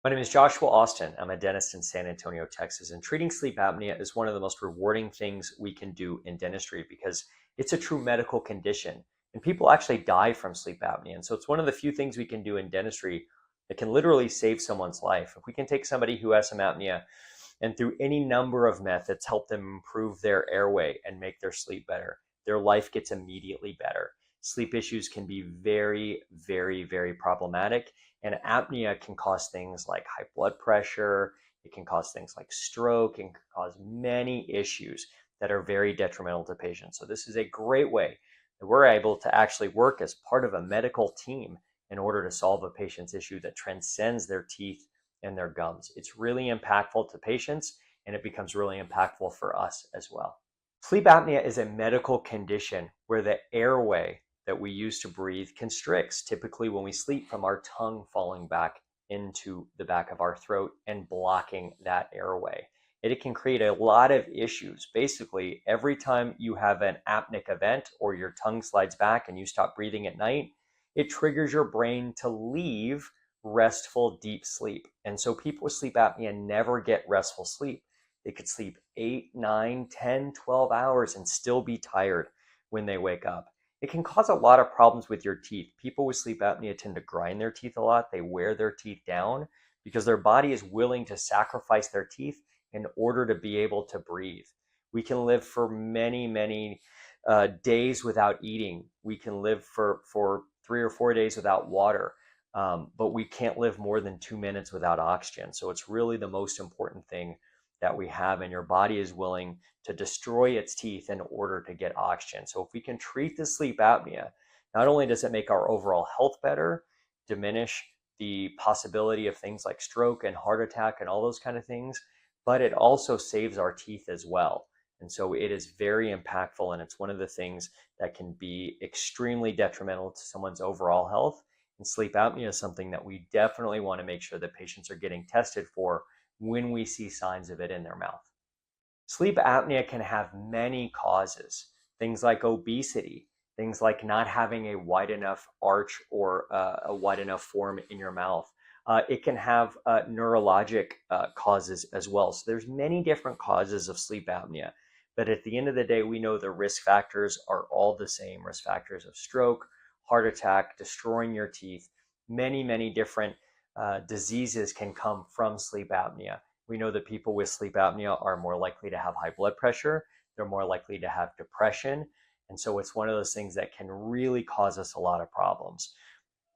My name is Joshua Austin. I'm a dentist in San Antonio, Texas, and treating sleep apnea is one of the most rewarding things we can do in dentistry because it's a true medical condition. And people actually die from sleep apnea. And so it's one of the few things we can do in dentistry that can literally save someone's life. If we can take somebody who has some apnea and through any number of methods help them improve their airway and make their sleep better, their life gets immediately better. Sleep issues can be very, very, very problematic, and apnea can cause things like high blood pressure. It can cause things like stroke and can cause many issues that are very detrimental to patients. So this is a great way that we're able to actually work as part of a medical team in order to solve a patient's issue that transcends their teeth and their gums. It's really impactful to patients, and it becomes really impactful for us as well. Sleep apnea is a medical condition where the airway that we use to breathe constricts, typically when we sleep, from our tongue falling back into the back of our throat and blocking that airway. It can create a lot of issues. Basically, every time you have an apneic event or your tongue slides back and you stop breathing at night, it triggers your brain to leave restful, deep sleep. And so people with sleep apnea never get restful sleep. They could sleep 8, 9, 10, 12 hours and still be tired when they wake up. It can cause a lot of problems with your teeth. People with sleep apnea tend to grind their teeth a lot. They wear their teeth down because their body is willing to sacrifice their teeth in order to be able to breathe. We can live for many, many days without eating. We can live for 3 or 4 days without water. But we can't live more than 2 minutes without oxygen. So it's really the most important thing that we have, and your body is willing to destroy its teeth in order to get oxygen. So if we can treat the sleep apnea, not only does it make our overall health better, diminish the possibility of things like stroke and heart attack and all those kind of things, but it also saves our teeth as well. And so it is very impactful, and it's one of the things that can be extremely detrimental to someone's overall health. And sleep apnea is something that we definitely want to make sure that patients are getting tested for when we see signs of it in their mouth. Sleep apnea can have many causes, things like obesity, things like not having a wide enough arch or a wide enough form in your mouth. It can have neurologic causes as well. So there's many different causes of sleep apnea. But at the end of the day, we know the risk factors are all the same. Risk factors of stroke, heart attack, destroying your teeth, many, many different diseases can come from sleep apnea. We know that people with sleep apnea are more likely to have high blood pressure. They're more likely to have depression. And so it's one of those things that can really cause us a lot of problems.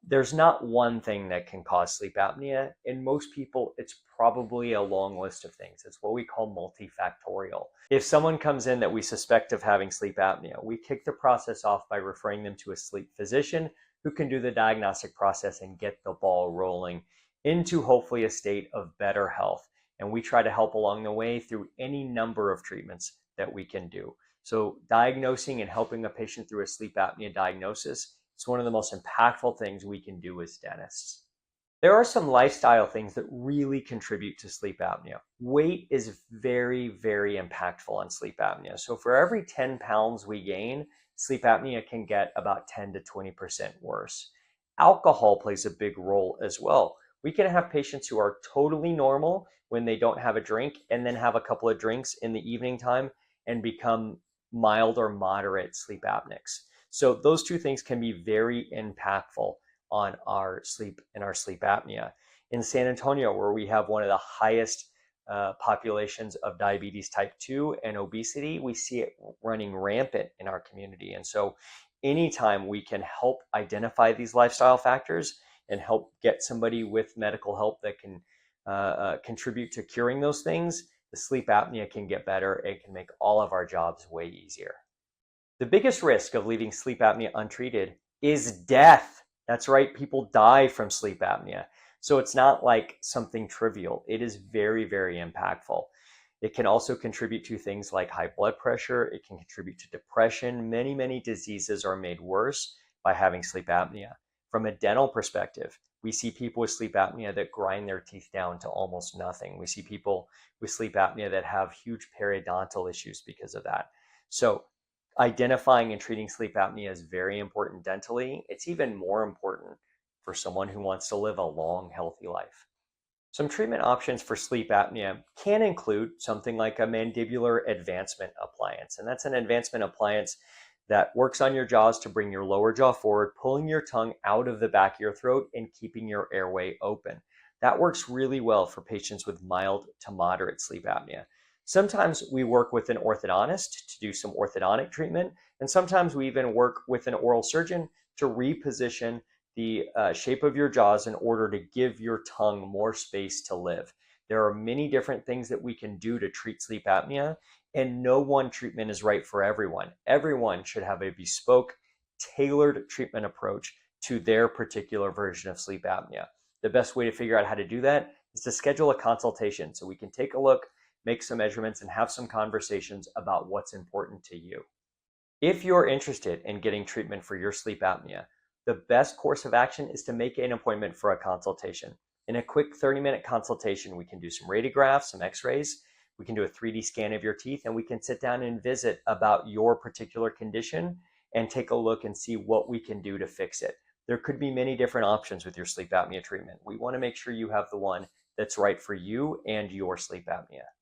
There's not one thing that can cause sleep apnea. In most people, it's probably a long list of things. It's what we call multifactorial. If someone comes in that we suspect of having sleep apnea, we kick the process off by referring them to a sleep physician who can do the diagnostic process and get the ball rolling into hopefully a state of better health. And we try to help along the way through any number of treatments that we can do. So diagnosing and helping a patient through a sleep apnea diagnosis, it's one of the most impactful things we can do as dentists. There are some lifestyle things that really contribute to sleep apnea. Weight is very, very impactful on sleep apnea. So for every 10 pounds we gain, sleep apnea can get about 10 to 20% worse. Alcohol plays a big role as well. We can have patients who are totally normal when they don't have a drink and then have a couple of drinks in the evening time and become mild or moderate sleep apneics. So those two things can be very impactful on our sleep and our sleep apnea. In San Antonio, where we have one of the highest populations of diabetes type 2 and obesity, we see it running rampant in our community. And so anytime we can help identify these lifestyle factors and help get somebody with medical help that can contribute to curing those things, the sleep apnea can get better. It can make all of our jobs way easier. The biggest risk of leaving sleep apnea untreated is death. That's right, people die from sleep apnea. So it's not like something trivial. It is very, very impactful. It can also contribute to things like high blood pressure. It can contribute to depression. Many, many diseases are made worse by having sleep apnea. From a dental perspective, we see people with sleep apnea that grind their teeth down to almost nothing. We see people with sleep apnea that have huge periodontal issues because of that. So identifying and treating sleep apnea is very important dentally. It's even more important for someone who wants to live a long, healthy life. Some treatment options for sleep apnea can include something like a mandibular advancement appliance. And that's an advancement appliance that works on your jaws to bring your lower jaw forward, pulling your tongue out of the back of your throat and keeping your airway open. That works really well for patients with mild to moderate sleep apnea. Sometimes we work with an orthodontist to do some orthodontic treatment, and sometimes we even work with an oral surgeon to reposition the shape of your jaws in order to give your tongue more space to live. There are many different things that we can do to treat sleep apnea, and no one treatment is right for everyone. Everyone should have a bespoke, tailored treatment approach to their particular version of sleep apnea. The best way to figure out how to do that is to schedule a consultation so we can take a look, make some measurements, and have some conversations about what's important to you. If you're interested in getting treatment for your sleep apnea, the best course of action is to make an appointment for a consultation. In a quick 30-minute consultation, we can do some radiographs, some x-rays, we can do a 3D scan of your teeth, and we can sit down and visit about your particular condition and take a look and see what we can do to fix it. There could be many different options with your sleep apnea treatment. We want to make sure you have the one that's right for you and your sleep apnea.